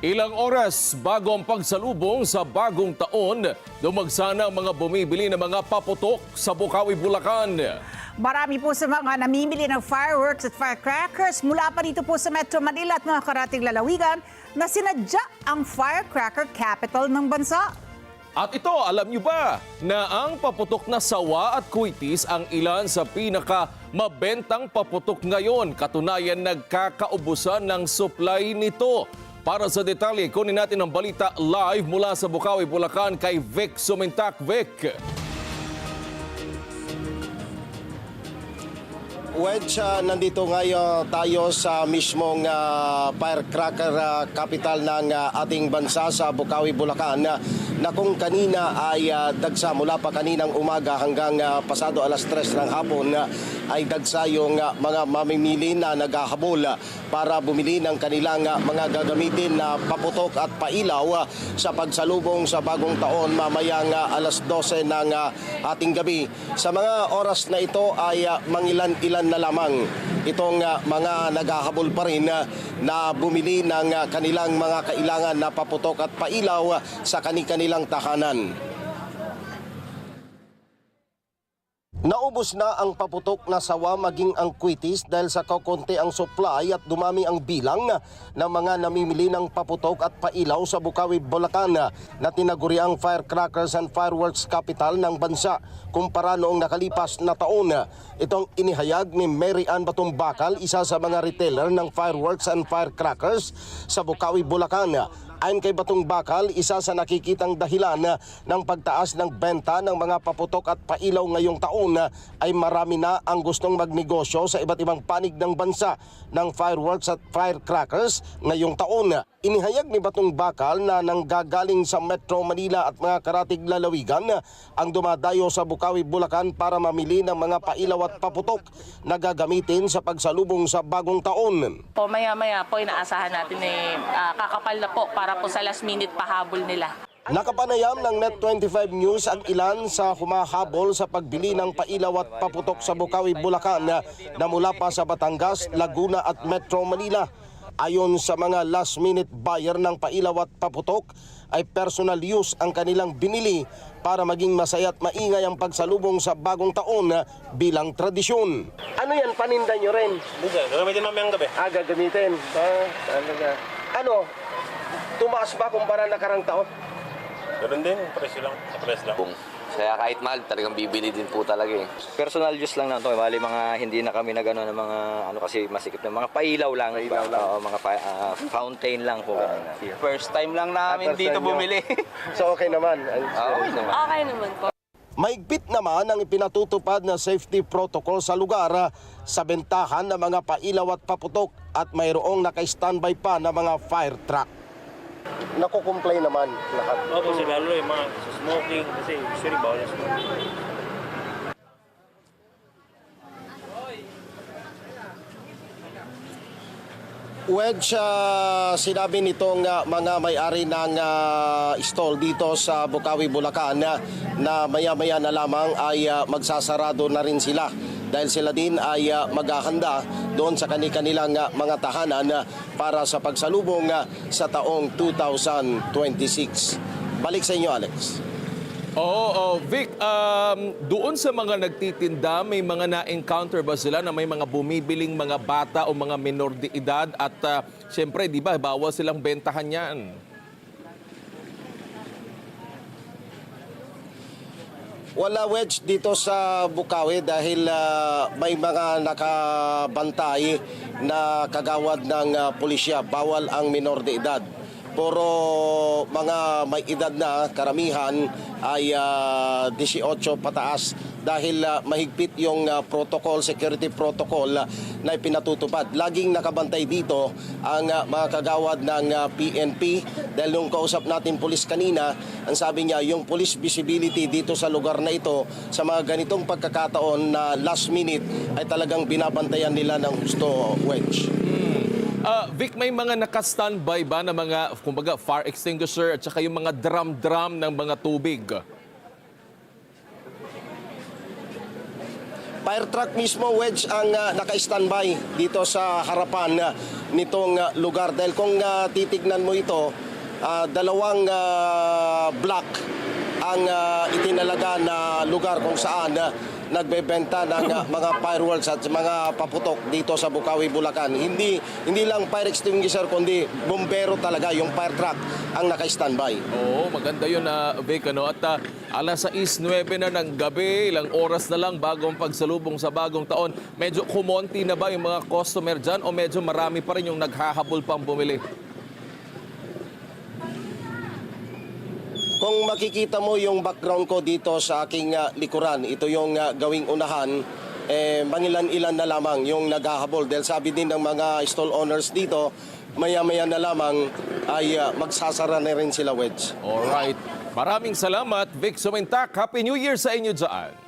Ilang oras bago ang pagsalubong sa bagong taon, dumagsana ang mga bumibili ng mga paputok sa Bocaue, Bulacan. Marami po sa mga namimili ng fireworks at firecrackers mula pa dito po sa Metro Manila at mga karating lalawigan na sinadya ang firecracker capital ng bansa. At ito, alam nyo ba na ang paputok na sawa at kuitis ang ilan sa pinaka-mabentang paputok ngayon? Katunayan, nagkakaubusan ng supply nito. Para sa detalye, kunin natin ang balita live mula sa Bocaue, Bulacan kay Vic Sumintak. Vic. Wedge, nandito ngayon tayo sa mismong firecracker capital ng ating bansa sa Bocaue, Bulacan na kung kanina ay dagsa mula pa kaninang umaga hanggang pasado alas 3 ng hapon ay dagsa yung mga mamimili na naghahabol para bumili ng kanilang mga gagamitin na paputok at pailaw sa pagsalubong sa bagong taon mamayang alas 12 ng ating gabi. Sa mga oras na ito ay mangilan-ilan na lamang itong mga naghahabol pa rin na bumili ng kanilang mga kailangan na paputok at pailaw sa kanilang tahanan. Naubos na ang paputok na sawa maging ang kuitis dahil sa kakunti ang supply at dumami ang bilang ng mga namimili ng paputok at pailaw sa Bocaue, Bulacan na tinaguriang firecrackers and fireworks capital ng bansa kumpara noong nakalipas na taon. Itong inihayag ni Mary Ann Batumbakal, isa sa mga retailer ng fireworks and firecrackers sa Bocaue, Bulacan. Ayon kay Batumbakal, isa sa nakikitang dahilan ng pagtaas ng benta ng mga paputok at pailaw ngayong taon ay marami na ang gustong magnegosyo sa iba't ibang panig ng bansa ng fireworks at firecrackers ngayong taon. Inihayag ni Batumbakal na nanggagaling sa Metro Manila at mga karatig lalawigan ang dumadayo sa Bocaue, Bulacan para mamili ng mga pailaw at paputok na gagamitin sa pagsalubong sa bagong taon. Po, maya-maya po inaasahan natin kakapal na po para po sa last minute pahabol nila. Nakapanayam ng Net25 News ang ilan sa humahabol sa pagbili ng pailaw at paputok sa Bocaue, Bulacan na mula pa sa Batangas, Laguna at Metro Manila. Ayon sa mga last-minute buyer ng pailaw at paputok, ay personal use ang kanilang binili para maging masaya at maingay ang pagsalubong sa bagong taon bilang tradisyon. Ano yan, paninda nyo rin? Gagamitin mamayang gabi. Gagamitin. Talaga. Ano, tumaas ba kumpara nakarang taon? Ganun din, presyo lang. Sa press lang. Kaya kahit mahal, talagang bibili din po talaga eh. Personal use lang na ito. Bali mga hindi na kami nagano ng mga ano kasi masikip na mga pailaw lang. Mga fountain lang po. First time lang namin dito bumili. So okay naman. Okay naman. Okay naman po. Mahigpit naman ang ipinatutupad na safety protocol sa lugar sa bentahan ng mga pailaw at paputok at mayroong naka-standby pa na mga fire truck. Nakukumplay naman lahat. Opo, kasi lalo yung mga smoking, kasi usually bawal yung smoking. Wedge, sinabi nitong mga may-ari ng stall dito sa Bocaue, Bulacan na maya-maya na lamang ay magsasarado na rin sila dahil sila din ay maghahanda doon sa kanilang mga tahanan para sa pagsalubong sa taong 2026. Balik sa inyo, Alex. Oo, Vic, doon sa mga nagtitinda, may mga na-encounter ba sila na may mga bumibiling mga bata o mga minor de edad at siyempre, di ba, bawal silang bentahan yan? Wala, Wedge, dito sa Bocaue dahil may mga nakabantay na kagawad ng pulisya. Bawal ang minor de edad. Puro mga may edad na karamihan ay 18 pataas dahil mahigpit yung protocol, security protocol na ipinatutupad. Laging nakabantay dito ang mga kagawad ng PNP dahil nung kausap natin pulis kanina, ang sabi niya yung police visibility dito sa lugar na ito sa mga ganitong pagkakataon na last minute ay talagang binabantayan nila ng gusto, Wedge. Vic, may mga naka-standby ba na mga, kumbaga, fire extinguisher at saka yung mga drum-drum ng mga tubig? Fire truck mismo, Wedge, ang naka-standby dito sa harapan nitong lugar. Dahil kung titignan mo ito, dalawang block ang itinalaga na lugar kung saan nagbebenta ng mga fireworks at mga paputok dito sa Bukawi, Bulacan. Hindi lang fire extinguisher kundi bombero talaga, yung fire truck ang naka-standby. Oo, maganda yun na Vic, ano? At alas 6:09 na ng gabi, ilang oras na lang bago ang pagsalubong sa bagong taon. Medyo kumonti na ba yung mga customer dyan o medyo marami pa rin yung naghahabol pang bumili? Kung makikita mo yung background ko dito sa aking likuran, ito yung gawing unahan, mangilan-ilan na lamang yung naghahabol. Dahil sabi din ng mga stall owners dito, maya-maya na lamang ay magsasara na rin sila, Wedge. Alright. Maraming salamat, Vic Sumintak. Happy New Year sa inyo dyan.